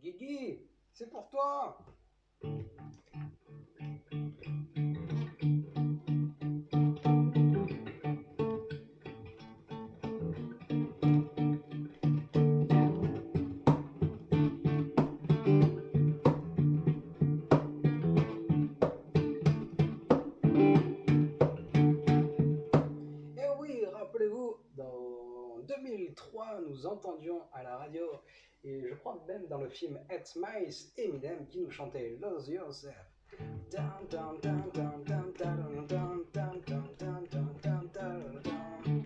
Guigui, c'est pour toi. Et oui, rappelez-vous, dans 2003, nous entendions à la radio, et je crois même dans le film It's Mice, Eminem qui nous chantait Lose Yourself. Down, down, down, down, down, down, down, down, down, down, down, down, down, down.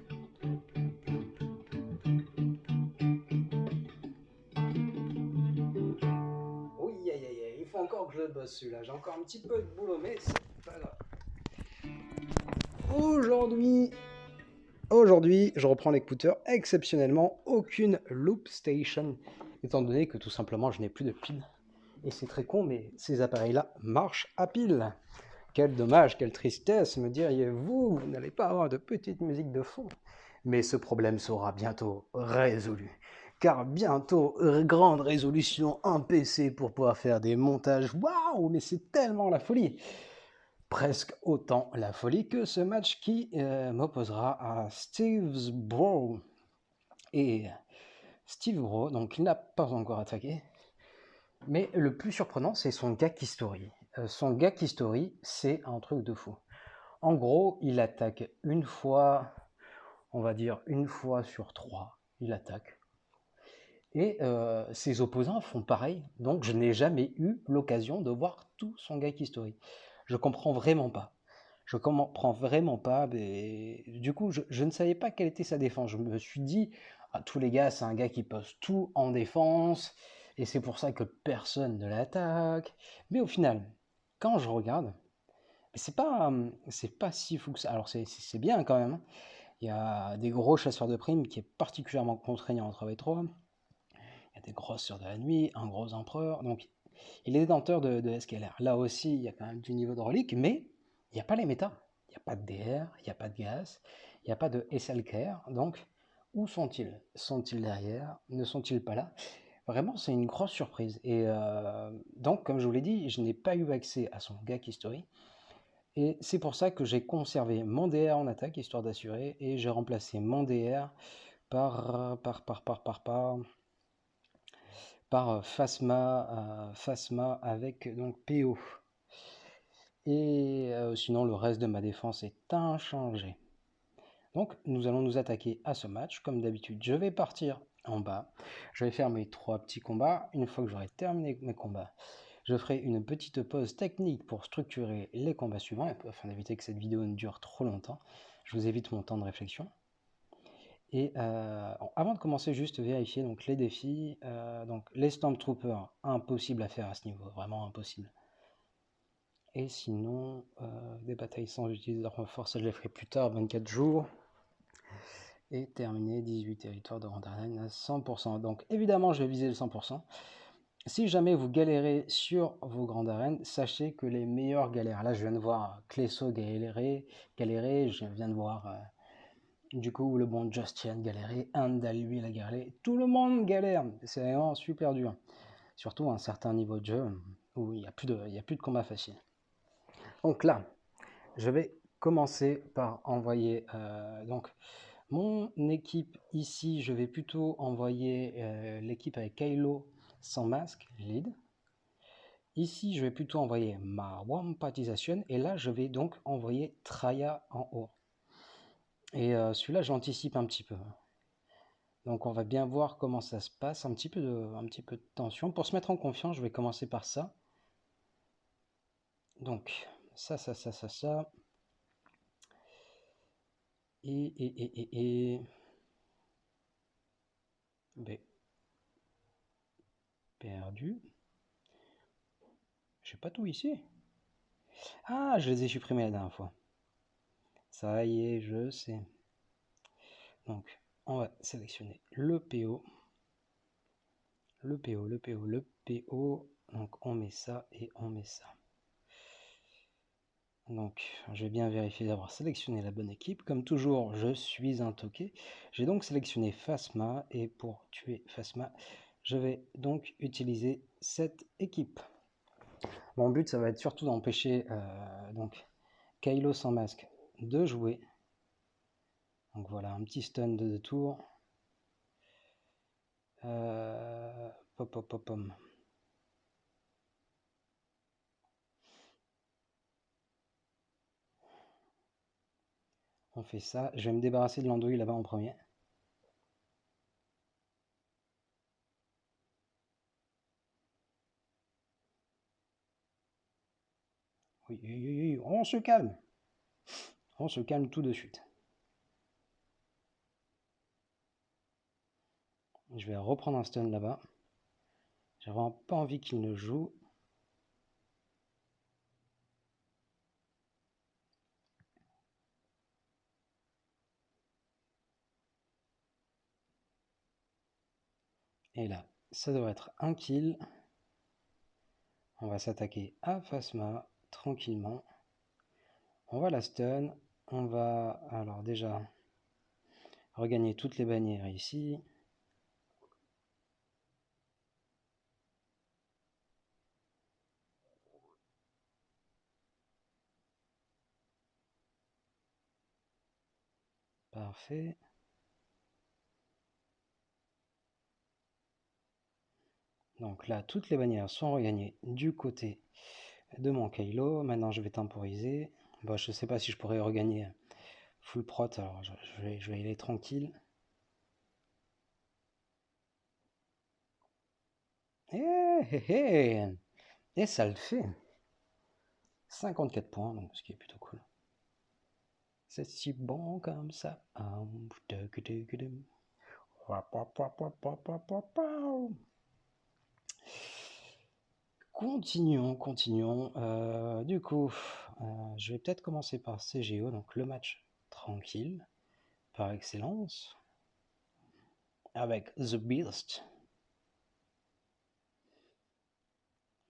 Oui, aïe, aïe, aïe, il faut encore que je le bosse celui-là. J'ai encore un petit peu de boulot, mais c'est pas grave. Aujourd'hui, je reprends l'écouteur exceptionnellement, aucune loop station, étant donné que tout simplement je n'ai plus de piles. Et c'est très con, mais ces appareils-là marchent à pile. Quel dommage, quelle tristesse, me diriez-vous, vous n'allez pas avoir de petite musique de fond. Mais ce problème sera bientôt résolu. Car bientôt, grande résolution, un PC pour pouvoir faire des montages. Waouh, mais c'est tellement la folie! Presque autant la folie que ce match qui m'opposera à Steve Bro. Et Steve Bro, donc il n'a pas encore attaqué. Mais le plus surprenant, c'est son Gak History. Son Gak History, c'est un truc de fou. En gros, il attaque une fois, on va dire une fois sur trois, il attaque. Et ses opposants font pareil, donc je n'ai jamais eu l'occasion de voir tout son Gak History. Je comprends vraiment pas. Je comprends vraiment pas. Mais... Du coup, je ne savais pas quelle était sa défense. Je me suis dit, ah, tous les gars, c'est un gars qui pose tout en défense, et c'est pour ça que personne ne l'attaque. Mais au final, quand je regarde, c'est pas si fou que ça. Alors c'est bien quand même, hein. Il y a des gros chasseurs de primes qui est particulièrement contraignant en travail 3. Il y a des grosses sœurs de la nuit, un gros empereur. Donc il est détenteur de SKLR. Là aussi, il y a quand même du niveau de relique, mais il n'y a pas les méta. Il n'y a pas de DR, il n'y a pas de gaz, il n'y a pas de SLKR. Donc, où sont-ils? Sont-ils derrière? Ne sont-ils pas là? Vraiment, c'est une grosse surprise. Et donc, comme je vous l'ai dit, je n'ai pas eu accès à son Gak History. Et c'est pour ça que j'ai conservé mon DR en attaque, histoire d'assurer, et j'ai remplacé mon DR par Phasma avec donc PO. Et sinon, le reste de ma défense est inchangé. Donc, nous allons nous attaquer à ce match. Comme d'habitude, je vais partir en bas. Je vais faire mes 3 petits combats. Une fois que j'aurai terminé mes combats, je ferai une petite pause technique pour structurer les combats suivants, afin d'éviter que cette vidéo ne dure trop longtemps. Je vous évite mon temps de réflexion. Et avant de commencer, juste vérifier donc, les défis. Donc, les Stormtroopers, impossible à faire à ce niveau, vraiment impossible. Et sinon, des batailles sans utilisateur force, je les ferai plus tard, 24 jours. Et terminer 18 territoires de Randarine à 100%. Donc évidemment, je vais viser le 100%. Si jamais vous galérez sur vos grandes arènes, sachez que les meilleurs galèrent. Là, je viens de voir Clesso galérer, je viens de voir du coup le bon Justian galérer, Andal lui la galéré. Tout le monde galère, c'est vraiment super dur. Surtout à un certain niveau de jeu où il n'y a plus de combat facile. Donc là, je vais commencer par envoyer donc mon équipe ici. Je vais plutôt envoyer l'équipe avec Kylo sans masque, lead. Ici, je vais plutôt envoyer ma Wampatisation. Et là, je vais donc envoyer Traya en haut. Et celui-là, j'anticipe un petit peu. Donc, on va bien voir comment ça se passe. Un petit peu de tension. Pour se mettre en confiance, je vais commencer par ça. Donc, ça. Et... B. Perdu. J'ai pas tout ici. Ah, je les ai supprimés la dernière fois. Ça y est, je sais. Donc, on va sélectionner le PO. Le PO. Donc, on met ça et on met ça. Donc, je vais bien vérifier d'avoir sélectionné la bonne équipe. Comme toujours, je suis un toqué. J'ai donc sélectionné Phasma. Et pour tuer Phasma, Je vais donc utiliser cette équipe. Mon but, ça va être surtout d'empêcher donc Kylo sans masque de jouer. Donc voilà, un petit stun de 2 tours. Pop, pop, pop, pom. On fait ça. Je vais me débarrasser de l'andouille là-bas en premier. Oui, oui, oui, on se calme. On se calme tout de suite. Je vais reprendre un stun là-bas. J'ai vraiment pas envie qu'il ne joue. Et là, ça devrait être un kill. On va s'attaquer à Phasma tranquillement. On va la stun. On va alors déjà regagner toutes les bannières ici. Parfait. Donc là, toutes les bannières sont regagnées du côté de mon Kylo. Maintenant, je vais temporiser. Bon, je ne sais pas si je pourrais regagner full prot, alors je vais y aller tranquille. Et ça le fait. 54 points, donc ce qui est plutôt cool. C'est si bon comme ça. Continuons, continuons. Du coup, je vais peut-être commencer par CGO, donc le match tranquille, par excellence, avec The Beast.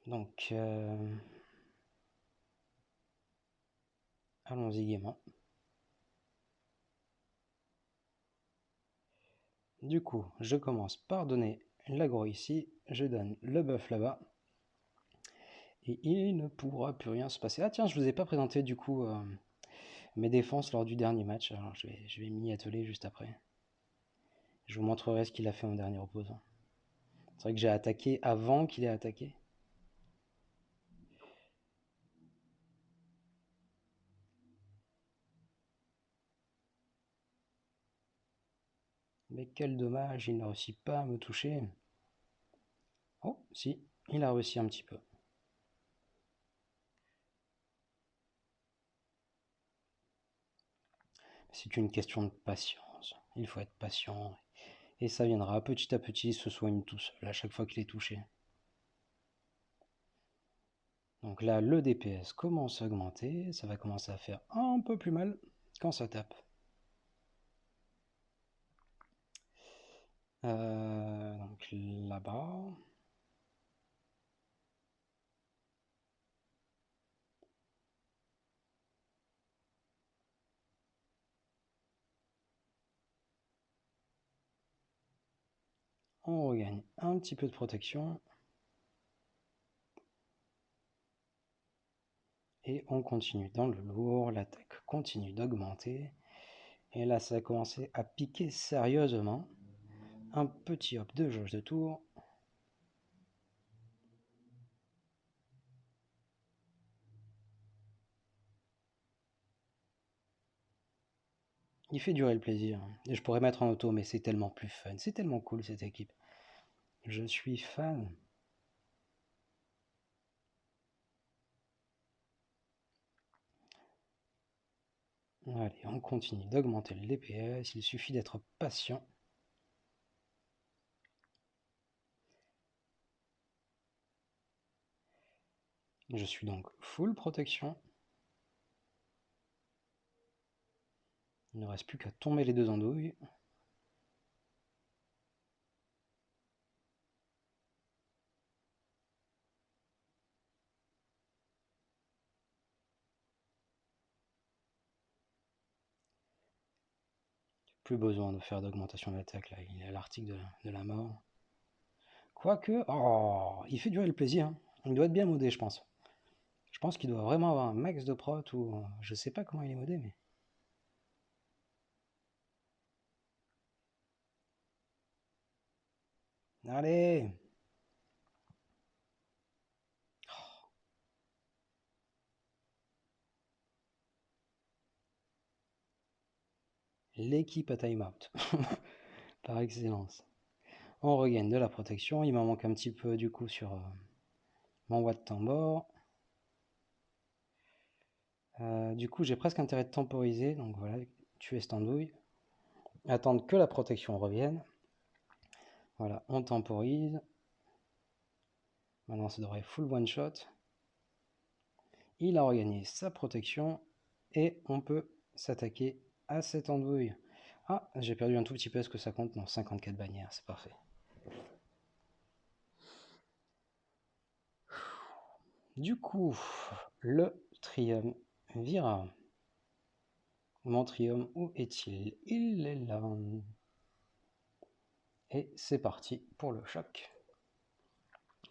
Donc, allons-y gaiement. Du coup, je commence par donner l'aggro ici, je donne le buff là-bas, et il ne pourra plus rien se passer. Ah tiens, je vous ai pas présenté du coup mes défenses lors du dernier match, alors je vais m'y atteler juste après. Je vous montrerai ce qu'il a fait en dernier opposant. C'est vrai que j'ai attaqué avant qu'il ait attaqué. Mais quel dommage, il n'a réussi pas à me toucher. Oh, si, il a réussi un petit peu. C'est une question de patience. Il faut être patient. Et ça viendra petit à petit, il se soigne tout seul à chaque fois qu'il est touché. Donc là, le DPS commence à augmenter. Ça va commencer à faire un peu plus mal quand ça tape. Donc là-bas. On regagne un petit peu de protection. Et on continue dans le lourd. L'attaque continue d'augmenter. Et là, ça va commencer à piquer sérieusement. Un petit hop de jauge de tour. Il fait durer le plaisir. Et je pourrais mettre en auto, mais c'est tellement plus fun. C'est tellement cool cette équipe. Je suis fan. Allez, on continue d'augmenter le DPS. Il suffit d'être patient. Je suis donc full protection. Il ne reste plus qu'à tomber les deux andouilles. Plus besoin de faire d'augmentation d'attaque là. Il est à l'article de la mort. Quoique... Oh, il fait durer le plaisir. Hein. Il doit être bien modé, je pense. Je pense qu'il doit vraiment avoir un max de prot ou... Je sais pas comment il est modé, mais... Allez! L'équipe à timeout. Par excellence. On regagne de la protection. Il m'en manque un petit peu du coup sur mon watt tambour. Du coup, j'ai presque intérêt de temporiser. Donc voilà, tuer cette andouille. Attendre que la protection revienne. Voilà, on temporise. Maintenant, ça devrait full one shot. Il a regagné sa protection. Et on peut s'attaquer à cette andouille. Ah, j'ai perdu un tout petit peu. Est-ce que ça compte? Non, 54 bannières, c'est parfait. Du coup, le triumvirat. Mon trium, où est-il? Il est là. Et c'est parti pour le choc.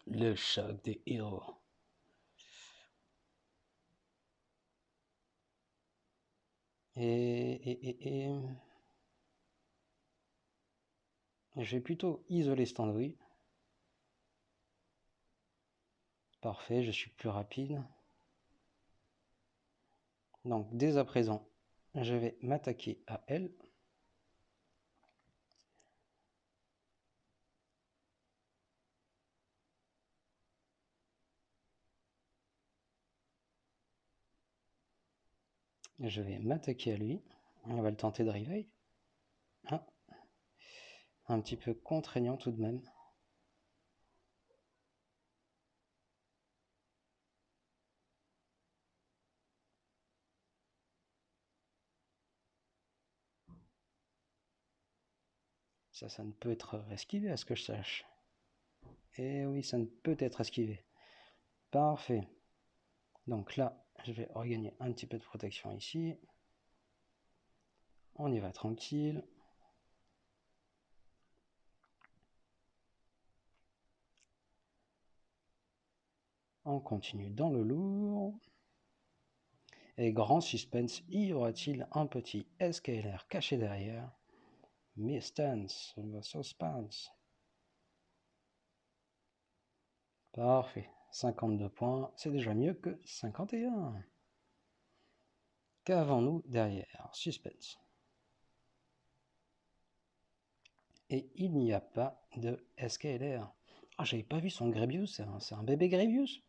Le choc des héros. Et... Je vais plutôt isoler cette andouille. Parfait, je suis plus rapide. Donc dès à présent, je vais m'attaquer à elle. Je vais m'attaquer à lui. On va le tenter de réveil. Ah, un petit peu contraignant tout de même. Ça ne peut être esquivé à ce que je sache. Et oui, ça ne peut être esquivé. Parfait. Donc là, je vais regagner un petit peu de protection ici. On y va tranquille. On continue dans le lourd. Et grand suspense, y aura-t-il un petit SKLR caché derrière? Mystance, le suspense. Parfait. 52 points, c'est déjà mieux que 51. Qu'avons-nous derrière? Suspense. Et il n'y a pas de SKLR. Ah, j'avais pas vu son Grebius, c'est un bébé Grebius.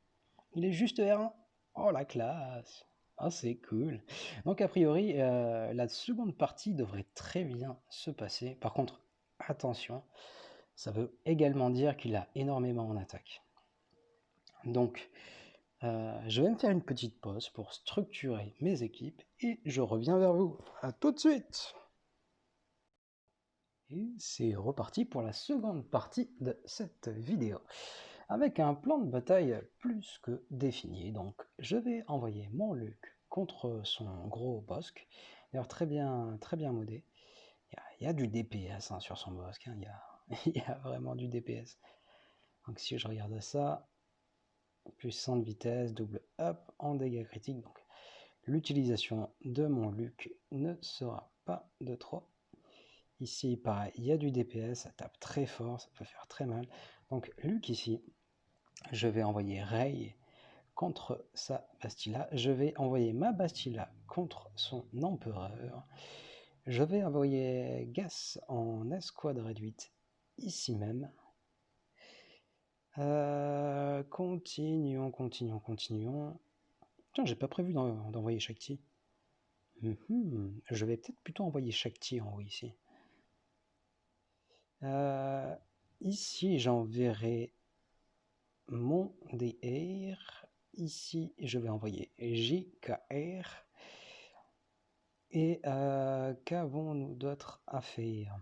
Il est juste R1. Oh, la classe. Ah, c'est cool. Donc, a priori, la seconde partie devrait très bien se passer. Par contre, attention, ça veut également dire qu'il a énormément en attaque. Donc, je vais me faire une petite pause pour structurer mes équipes et je reviens vers vous. A tout de suite. Et c'est reparti pour la seconde partie de cette vidéo. Avec un plan de bataille plus que défini, donc je vais envoyer mon Luke contre son gros Bosque. D'ailleurs très bien modé. Il y a du DPS hein, sur son Bosque, hein. Il y a vraiment du DPS. Donc si je regarde ça, plus 100 de vitesse, double up en dégâts critiques. Donc l'utilisation de mon Luke ne sera pas de trop. Ici pareil, il y a du DPS, ça tape très fort, ça peut faire très mal. Donc Luke ici, je vais envoyer Rey contre sa Bastilla. Je vais envoyer ma Bastilla contre son empereur. Je vais envoyer Gas en escouade réduite ici même. Continuons. Tiens, j'ai pas prévu d'envoyer Shakti. Je vais peut-être plutôt envoyer Shakti en haut ici. Ici, j'enverrai mon DR. Ici, je vais envoyer JKR. Et qu'avons-nous d'autre à faire?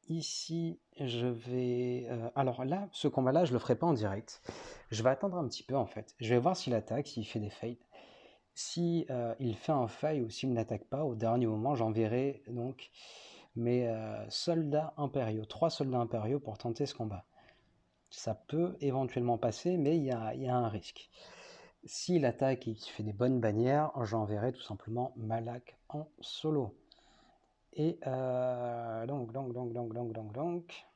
Ici, je vais... alors là, ce combat-là, je le ferai pas en direct. Je vais attendre un petit peu, en fait. Je vais voir s'il attaque, s'il fait des fades. Si il fait un fail ou s'il n'attaque pas, au dernier moment, j'enverrai donc mes soldats impériaux, 3 soldats impériaux pour tenter ce combat. Ça peut éventuellement passer, mais il y a un risque. S'il attaque et qu'il fait des bonnes bannières, j'enverrai tout simplement Malak en solo. Et donc.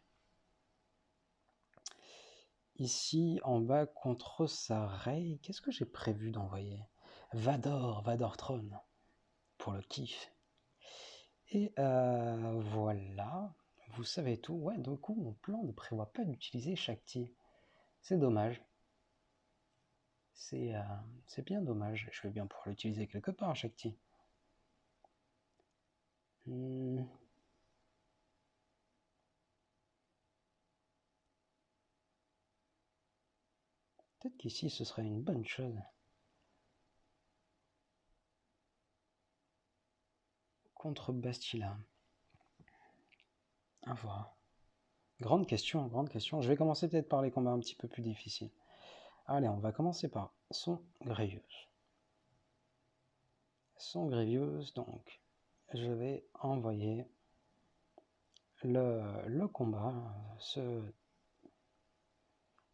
Ici, en bas, contre Sareil, qu'est-ce que j'ai prévu d'envoyer? Vador Throne, pour le kiff. Et voilà, vous savez tout. Ouais, du coup, mon plan ne prévoit pas d'utiliser Shakti. C'est dommage. C'est bien dommage. Je vais bien pouvoir l'utiliser quelque part, Shakti. Peut-être qu'ici, ce serait une bonne chose. Contre Bastila. À voir. Grande question, grande question. Je vais commencer peut-être par les combats un petit peu plus difficiles. Allez, on va commencer par son Grievous. Son Grievous, donc, je vais envoyer le combat,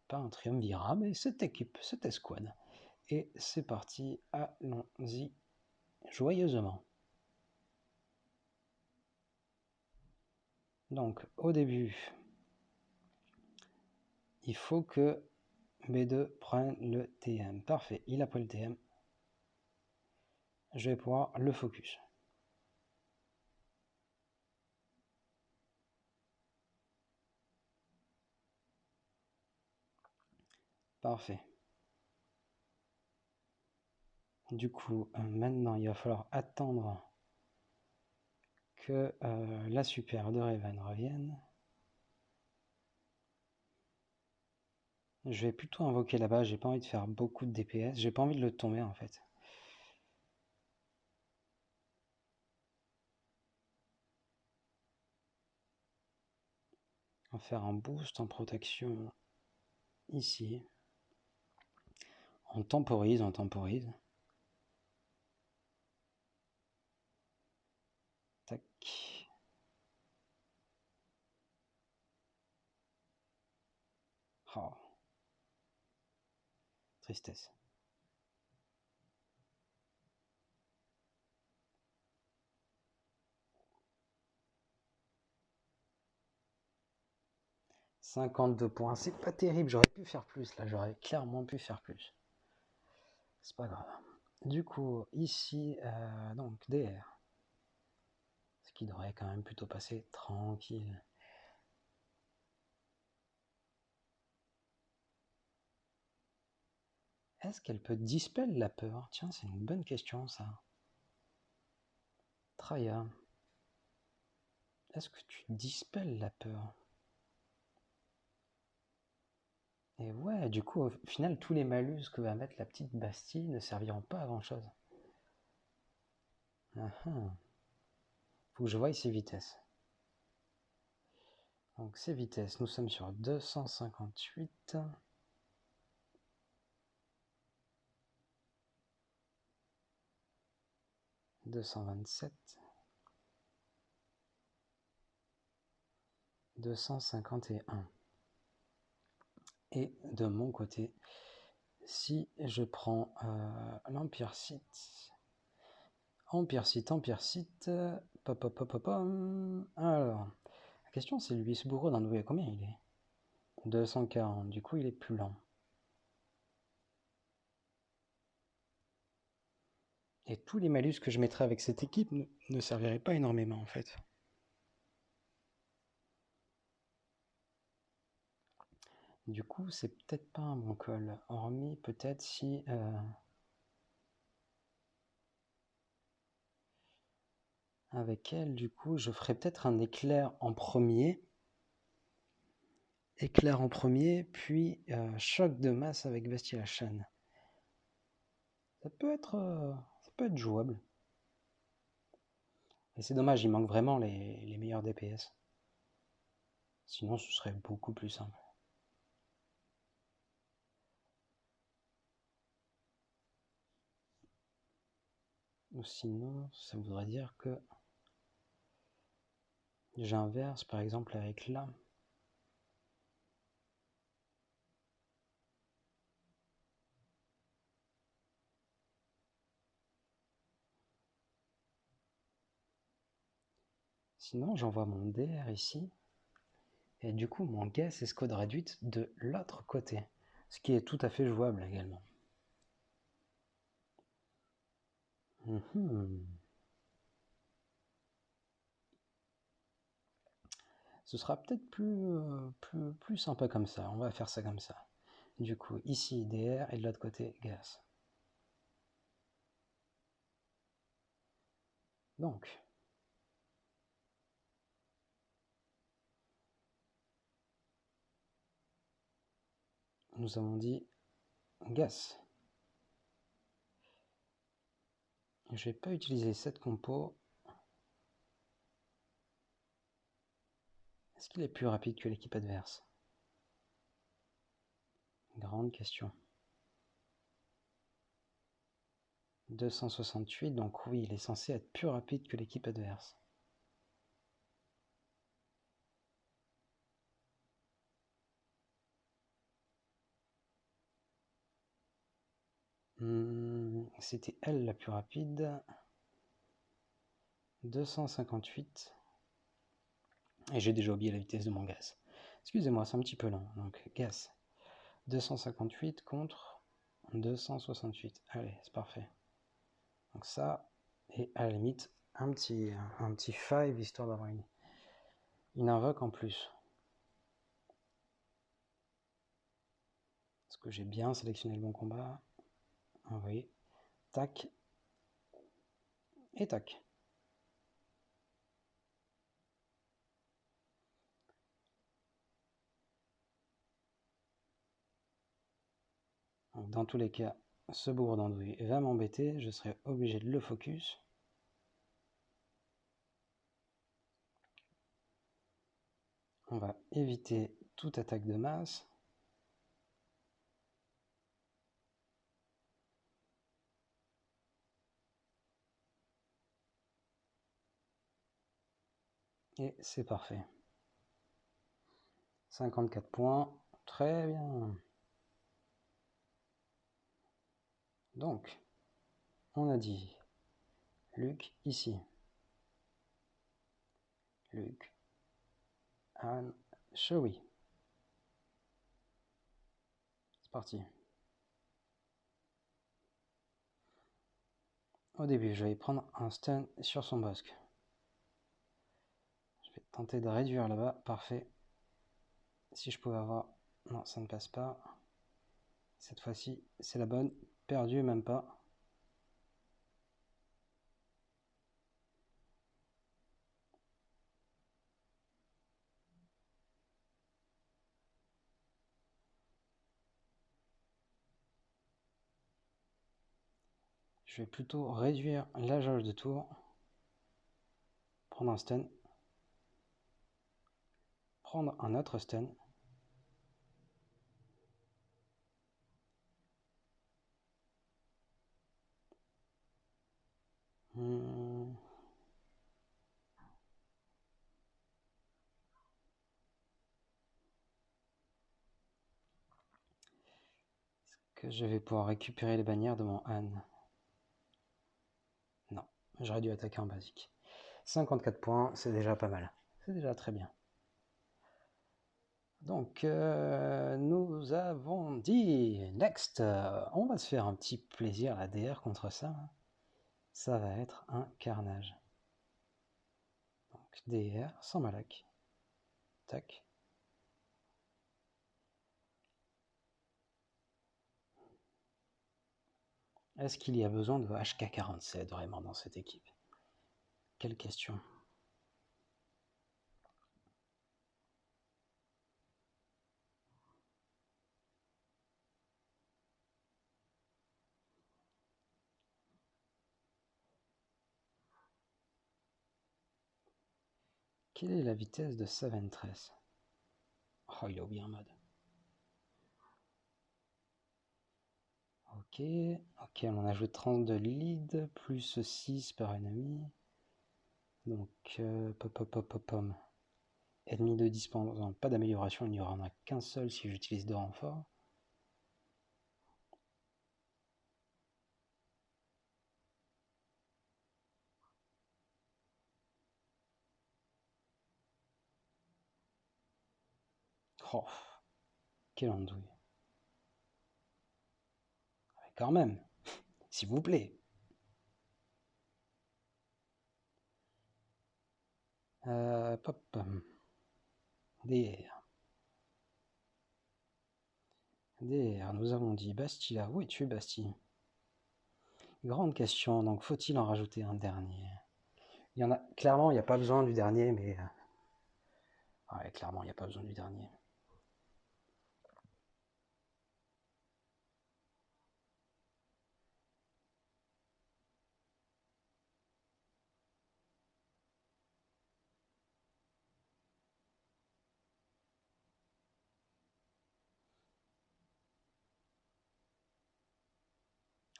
pas un triumvirat, mais cette équipe, cette escouade. Et c'est parti, allons-y joyeusement. Donc, au début, il faut que B2 prenne le TM. Parfait, il a pris le TM. Je vais pouvoir le focus. Parfait. Du coup, maintenant, il va falloir attendre que la super de Raven revienne. Je vais plutôt invoquer là-bas, j'ai pas envie de faire beaucoup de DPS, j'ai pas envie de le tomber en fait. On va faire un boost en protection ici. On temporise, on temporise. Tac. Oh. Tristesse. « 52 points, c'est pas terrible, j'aurais pu faire plus là, j'aurais clairement pu faire plus. C'est pas grave. Du coup, ici, donc DR. Ce qui devrait quand même plutôt passer tranquille. Est-ce qu'elle peut dispel la peur? Tiens, c'est une bonne question ça. Traya. Est-ce que tu dispelles la peur? Et ouais, du coup, au final, tous les malus que va mettre la petite Bastille ne serviront pas à grand chose. Faut que je voie ses vitesses. Donc ces vitesses, nous sommes sur 258. 227. 251. Et de mon côté, si je prends l'Empire Sith, Empire Sith, alors, la question c'est lui, ce bourreau d'un doué, combien il est? 240, du coup il est plus lent. Et tous les malus que je mettrais avec cette équipe ne serviraient pas énormément en fait. Du coup, c'est peut-être pas un bon call, hormis peut-être si... avec elle, du coup, je ferais peut-être un éclair en premier. Éclair en premier, puis choc de masse avec Bastila Shan. Ça peut être jouable. Et c'est dommage, il manque vraiment les meilleurs DPS. Sinon, ce serait beaucoup plus simple. Ou sinon, ça voudrait dire que j'inverse par exemple avec là. Sinon, j'envoie mon DR ici. Et du coup, mon guess est code réduite de l'autre côté. Ce qui est tout à fait jouable également. Ce sera peut-être plus sympa comme ça. On va faire ça comme ça. Du coup, ici DR et de l'autre côté gas. Donc, nous avons dit gas. Je vais pas utiliser cette compo. Est-ce qu'il est plus rapide que l'équipe adverse? Grande question. 268, donc oui, il est censé être plus rapide que l'équipe adverse. C'était elle la plus rapide. 258. Et j'ai déjà oublié la vitesse de mon gaz. Excusez-moi, c'est un petit peu lent. Donc, gaz. 258 contre 268. Allez, c'est parfait. Donc ça, et à la limite, un petit 5, histoire d'avoir une invoque en plus. Est-ce que j'ai bien sélectionné le bon combat? Envoyer. Tac. Et tac. Donc, dans tous les cas, ce bourreau d'andouille va m'embêter. Je serai obligé de le focus. On va éviter toute attaque de masse. Et c'est parfait. 54 points. Très bien. Donc, on a dit Luc ici. Luc, Anne, Chewie. C'est parti. Au début, je vais prendre un stun sur son bosque. Je vais tenter de réduire là-bas. Parfait. Si je pouvais avoir... Non, ça ne passe pas. Cette fois-ci, c'est la bonne. Perdu, même pas. Je vais plutôt réduire la jauge de tour. Prendre un stun. Prendre un autre stun. Est-ce que je vais pouvoir récupérer les bannières de mon Anne? Non, j'aurais dû attaquer en basique. 54 points, c'est déjà pas mal. C'est déjà très bien. Donc, nous avons dit next. On va se faire un petit plaisir, la DR contre ça. Ça va être un carnage. Donc, DR sans malak. Tac. Est-ce qu'il y a besoin de HK47 vraiment dans cette équipe? Quelle question. Quelle est la vitesse de Saventress? Oh, il a oublié un mode. Ok. Ok, on ajoute 30 de lead, plus 6 par ennemi. Donc, pom. Ennemi de dispense, pas d'amélioration, il n'y aura qu'un seul si j'utilise 2 renforts. Oh, quelle andouille. Quand même, s'il vous plaît. Pop. DR. DR, nous avons dit Bastille là. Où es-tu, Bastille? Grande question, donc faut-il en rajouter un dernier? Il y en a, clairement, il n'y a pas besoin du dernier, mais... ouais, clairement, il n'y a pas besoin du dernier.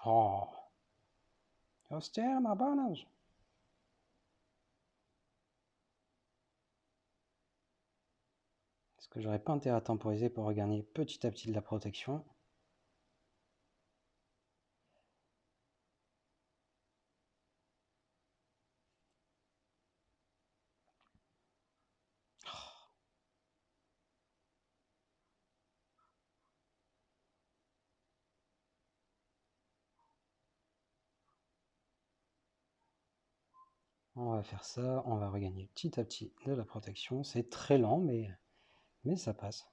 Oh, austère, ma bonne. Est-ce que j'aurais pas intérêt à temporiser pour regagner petit à petit de la protection? On va faire ça, on va regagner petit à petit de la protection. C'est très lent, mais ça passe.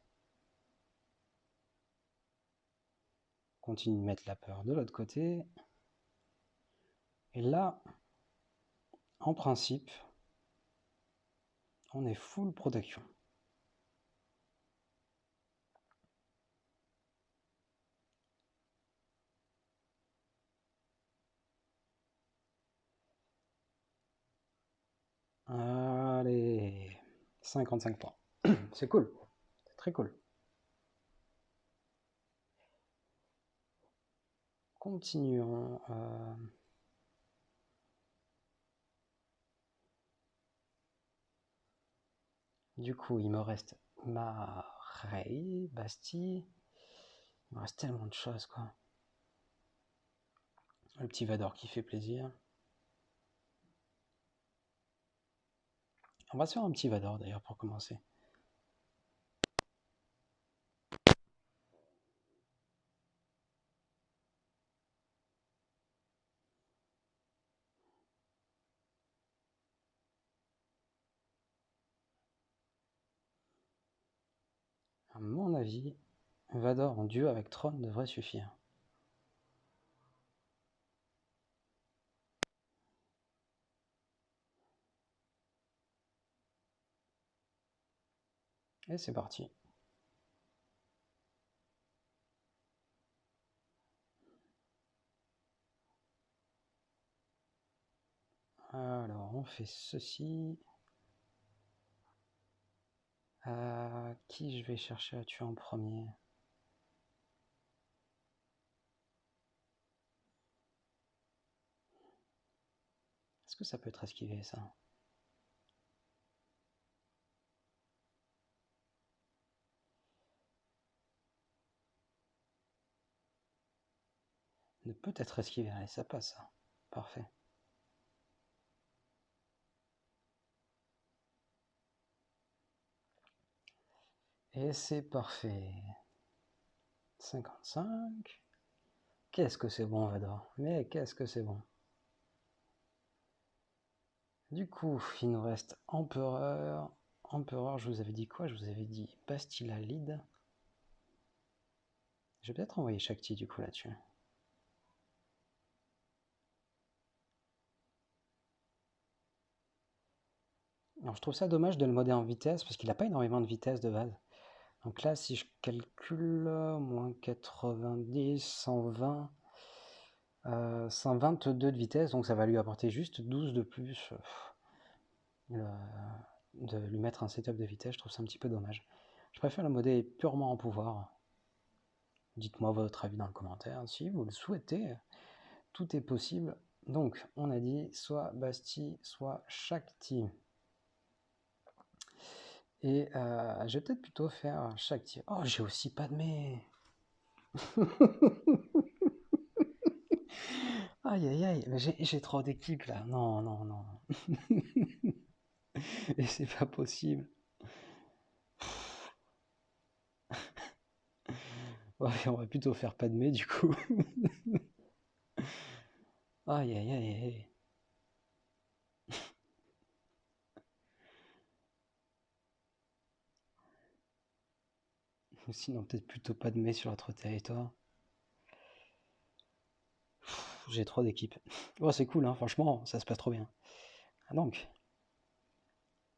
Continue de mettre la peur de l'autre côté. Et là, en principe, on est full protection. Allez, 55 points. C'est cool, c'est très cool. Continuons. Du coup, il me reste Marseille, Bastille. Il me reste tellement de choses, quoi. Le petit Vador qui fait plaisir. On va se faire un petit Vador d'ailleurs pour commencer. À mon avis, Vador en duo avec Tron devrait suffire. Et c'est parti. Alors, on fait ceci. Qui je vais chercher à tuer en premier? Est-ce que ça peut être esquivé, ça? Ne peut être esquivé. Allez, ça passe, ça. Parfait. Et c'est parfait. 55. Qu'est-ce que c'est bon, Vador? Mais qu'est-ce que c'est bon? Du coup, il nous reste Empereur. Empereur, je vous avais dit quoi? Je vous avais dit Bastilla lead. Je vais peut-être envoyer Shakti du coup là-dessus. Alors je trouve ça dommage de le modder en vitesse parce qu'il n'a pas énormément de vitesse de base. Donc là, si je calcule, moins 90, 120, 122 de vitesse, donc ça va lui apporter juste 12 de plus. De lui mettre un setup de vitesse, je trouve ça un petit peu dommage. Je préfère le modder purement en pouvoir. Dites-moi votre avis dans le commentaire si vous le souhaitez. Tout est possible. Donc, on a dit soit Basti, soit Shakti. Et je vais peut-être plutôt faire Shakti. Oh, j'ai aussi Padmé. Aïe, aïe, aïe. Mais j'ai trop d'équipes là. Non, non, non. Et c'est pas possible. Ouais, on va plutôt faire Padmé du coup. Aïe, aïe, aïe, aïe. Ou sinon, peut-être plutôt Padmé sur notre territoire. J'ai trop d'équipes. Oh, c'est cool, hein, franchement, ça se passe trop bien. Donc,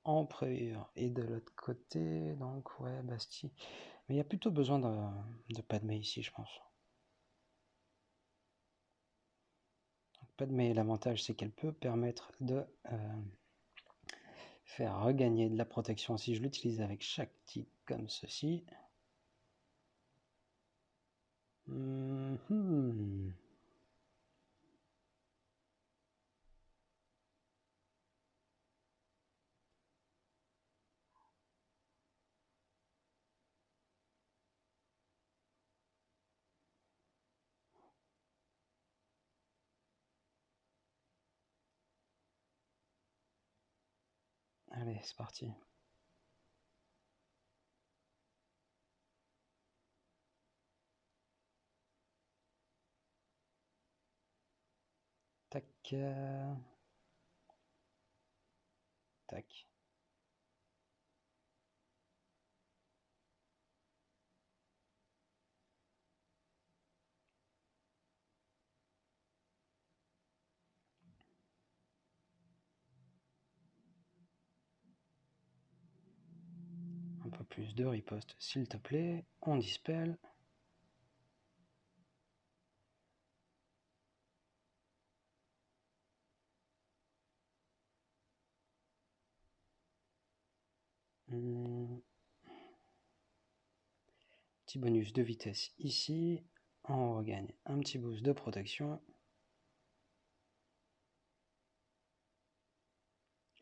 Empereur. Et de l'autre côté, donc, ouais, Bastille. Mais il y a plutôt besoin de Padmé ici, je pense. Padmé, l'avantage, c'est qu'elle peut permettre de faire regagner de la protection si je l'utilise avec Shakti comme ceci. Allez, c'est parti. Tac. Tac. Un peu plus de riposte, s'il te plaît. On dispel. Petit bonus de vitesse ici. On regagne un petit boost de protection.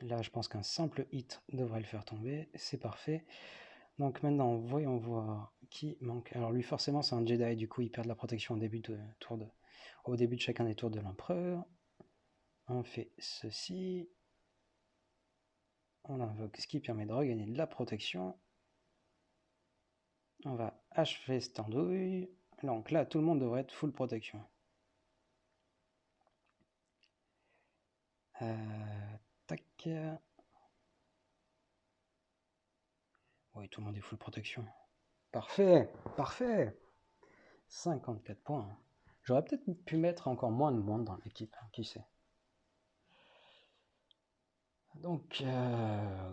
Là, je pense qu'un simple hit devrait le faire tomber. C'est parfait. Donc maintenant, voyons voir qui manque. Alors lui, forcément, c'est un Jedi. Du coup, il perd de la protection au début de chacun des tours de l'empereur. On fait ceci. On invoque ce qui permet de regagner de la protection. On va achever cette andouille. Donc là, tout le monde devrait être full protection. Tac. Oui, tout le monde est full protection. Parfait, parfait. 54 points. J'aurais peut-être pu mettre encore moins de monde dans l'équipe, qui sait. Donc,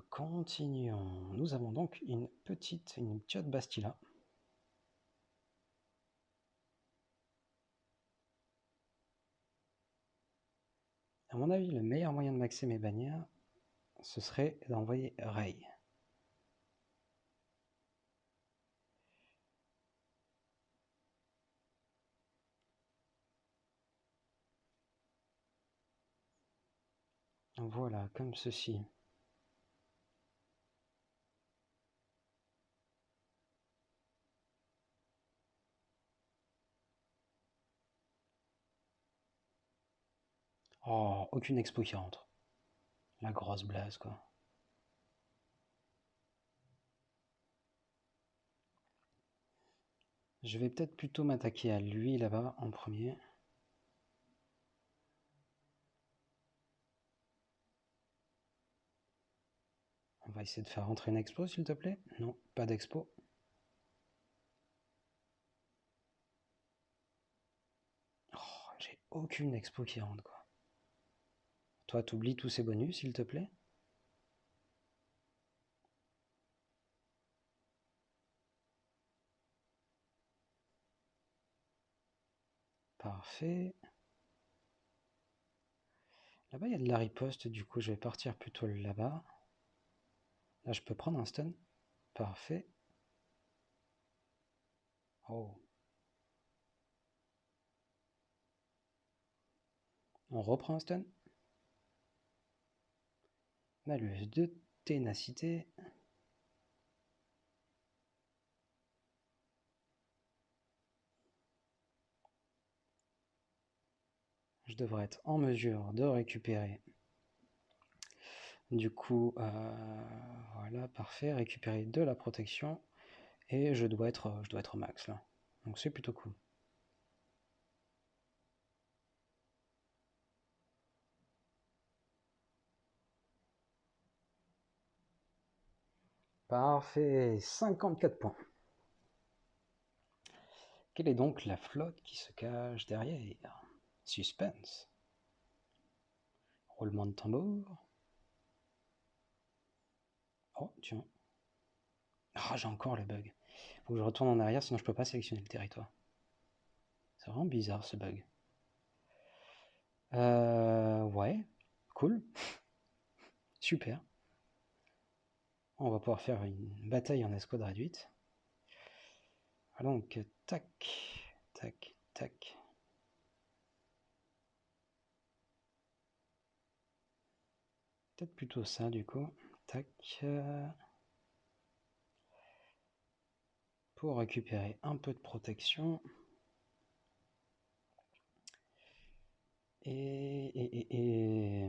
continuons. Nous avons donc une petite Bastilla. À mon avis, le meilleur moyen de maxer mes bannières, ce serait d'envoyer Rey. Voilà, comme ceci. Oh, aucune expo qui rentre. La grosse blase, quoi. Je vais peut-être plutôt m'attaquer à lui là-bas en premier. On va essayer de faire rentrer une expo, s'il te plaît. Non, pas d'expo. Oh, j'ai aucune expo qui rentre, quoi. Toi, t'oublies tous ces bonus, s'il te plaît. Parfait. Là-bas, il y a de la riposte, du coup, je vais partir plutôt là-bas. Là, je peux prendre un stun. Parfait. Oh. On reprend un stun. Malus de ténacité. Je devrais être en mesure de récupérer. Du coup, voilà, parfait. Récupérer de la protection. Et je dois être max là. Donc c'est plutôt cool. Parfait, 54 points. Quelle est donc la flotte qui se cache derrière? Suspense. Roulement de tambour. Oh, tiens. Ah, j'ai encore le bug. Faut que je retourne en arrière, sinon je peux pas sélectionner le territoire. C'est vraiment bizarre ce bug. Ouais, cool. Super. On va pouvoir faire une bataille en escouade réduite. Donc, tac, tac, tac. Peut-être plutôt ça du coup. Tac. Pour récupérer un peu de protection. Et...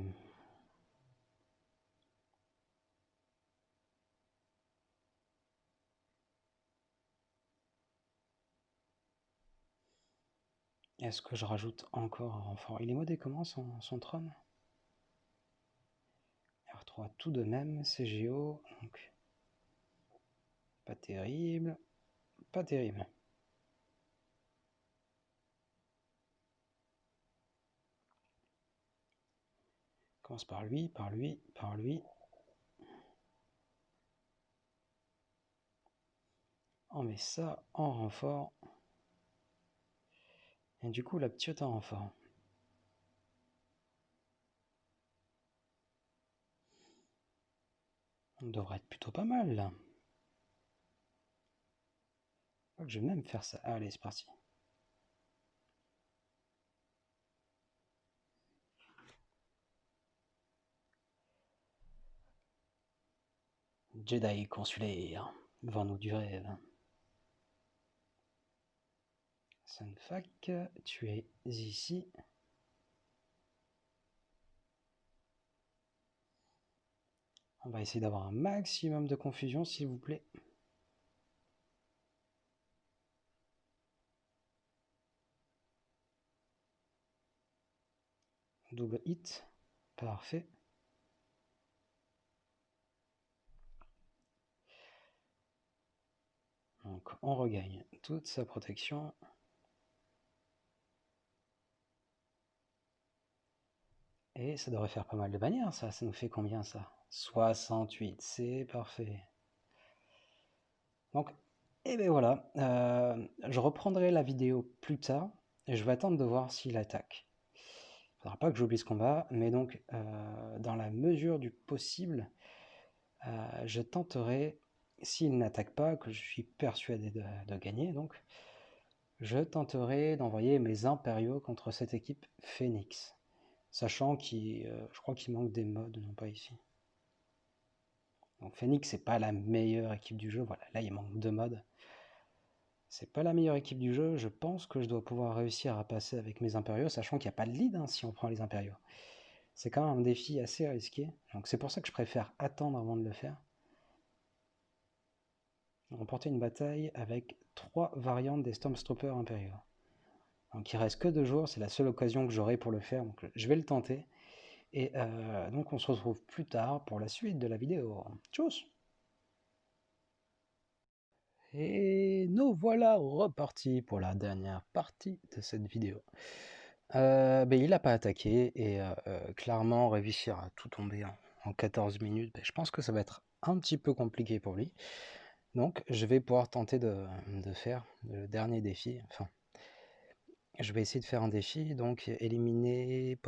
Est-ce que je rajoute encore un renfort? Il est modé comment son trône? R3 tout de même, CGO, donc pas terrible, pas terrible. Commence par lui, par lui, par lui. On met ça en renfort. Et du coup la petite en renfort. On devrait être plutôt pas mal là. Je vais même faire ça. Allez, c'est parti. Jedi consulaire, vends-nous du rêve. Sunfac, tu es ici. On va essayer d'avoir un maximum de confusion, s'il vous plaît. Double hit, parfait. Donc on regagne toute sa protection. Et ça devrait faire pas mal de bannières, ça. Ça nous fait combien, ça? 68, c'est parfait. Donc, et ben voilà. Je reprendrai la vidéo plus tard. Et je vais attendre de voir s'il attaque. Il ne faudra pas que j'oublie ce combat. Mais donc, dans la mesure du possible, je tenterai, s'il n'attaque pas, que je suis persuadé de gagner, donc, je tenterai d'envoyer mes impériaux contre cette équipe Phoenix. Sachant je crois qu'il manque des modes, non pas ici. Donc Phoenix, c'est pas la meilleure équipe du jeu. Voilà, là il manque 2 modes. C'est pas la meilleure équipe du jeu. Je pense que je dois pouvoir réussir à passer avec mes impériaux, sachant qu'il n'y a pas de lead hein, si on prend les impériaux. C'est quand même un défi assez risqué. Donc c'est pour ça que je préfère attendre avant de le faire. Remporter une bataille avec 3 variantes des Stormtroopers impériaux. Donc il reste que 2 jours, c'est la seule occasion que j'aurai pour le faire, donc je vais le tenter. Et donc on se retrouve plus tard pour la suite de la vidéo. Tchuss! Et nous voilà repartis pour la dernière partie de cette vidéo. Il n'a pas attaqué et clairement réussir à tout tomber en 14 minutes, je pense que ça va être un petit peu compliqué pour lui. Donc je vais pouvoir tenter de faire le dernier défi. Enfin, je vais essayer de faire un défi, donc éliminer,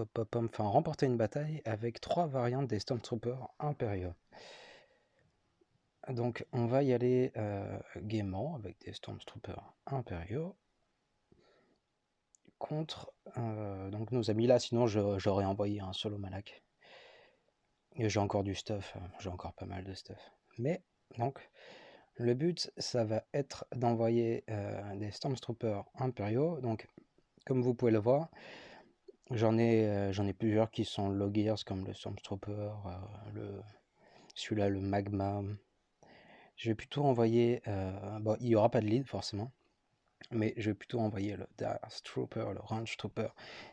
remporter une bataille avec 3 variantes des Stormtroopers impériaux. Donc on va y aller gaiement avec des Stormtroopers impériaux. contre donc nos amis là, sinon j'aurais envoyé un solo Malak. Et j'ai encore du stuff, j'ai encore pas mal de stuff. Mais donc le but ça va être d'envoyer des Stormtroopers impériaux. Donc comme vous pouvez le voir, j'en ai plusieurs qui sont low gears comme le Stormtrooper, celui-là le Magma. Je vais plutôt envoyer, bon il n'y aura pas de lead forcément, mais je vais plutôt envoyer le Darth Trooper, le Range Trooper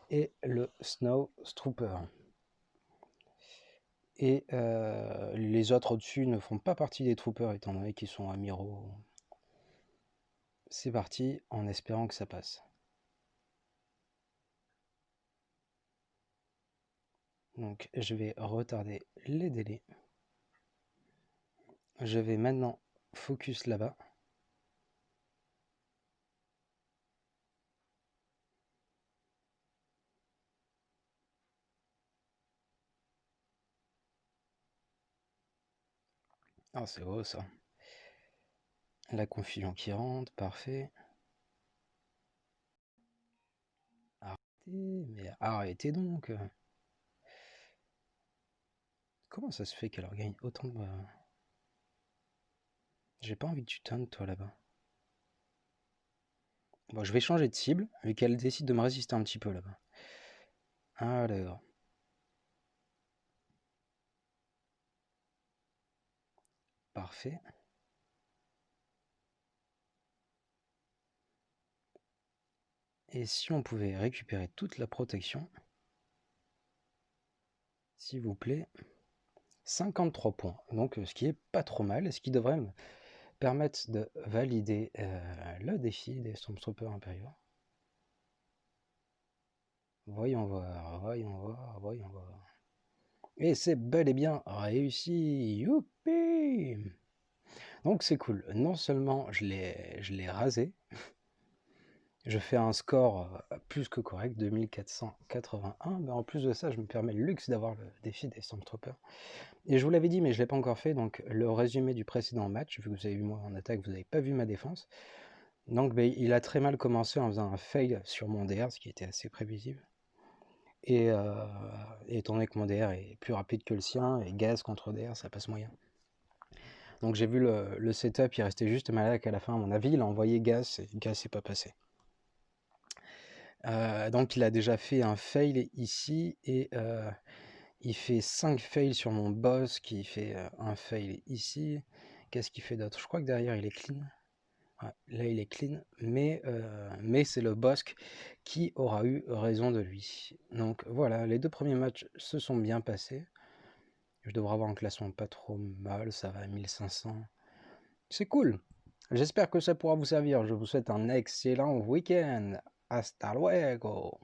et le Snow Trooper. Et les autres au-dessus ne font pas partie des troopers étant donné qu'ils sont amiraux. C'est parti en espérant que ça passe. Donc je vais retarder les délais. Je vais maintenant focus là-bas. Ah c'est beau ça. La confusion qui rentre, parfait. Arrêtez, mais arrêtez donc. Comment ça se fait qu'elle gagne autant de... J'ai pas envie que tu tonnes toi là-bas. Bon, je vais changer de cible, vu qu'elle décide de me résister un petit peu là-bas. Alors. Parfait. Et si on pouvait récupérer toute la protection, s'il vous plaît, 53 points. Donc ce qui est pas trop mal, et ce qui devrait me permettre de valider le défi des Stormtroopers impériaux. Voyons voir, voyons voir, voyons voir. Et c'est bel et bien réussi. Youpi! Donc c'est cool. Non seulement je l'ai rasé, je fais un score plus que correct, 2481, mais en plus de ça, je me permets le luxe d'avoir le défi des Stormtroopers. Et je vous l'avais dit, mais je ne l'ai pas encore fait, donc le résumé du précédent match, vu que vous avez vu moi en attaque, vous n'avez pas vu ma défense. Donc il a très mal commencé en faisant un fail sur mon DR, ce qui était assez prévisible. Et étant donné que mon DR est plus rapide que le sien, et gaz contre DR, ça passe moyen. Donc j'ai vu le setup, il restait juste Malak à la fin, à mon avis, il a envoyé gaz, et gaz s'est pas passé. Donc il a déjà fait un fail ici, et il fait 5 fails sur mon boss, qui fait un fail ici. Qu'est-ce qu'il fait d'autre? Je crois que derrière il est clean. Ouais, là il est clean, mais c'est le boss qui aura eu raison de lui. Donc voilà, les deux premiers matchs se sont bien passés. Je devrais avoir un classement pas trop mal, ça va à 1500. C'est cool. J'espère que ça pourra vous servir. Je vous souhaite un excellent week-end. Hasta luego.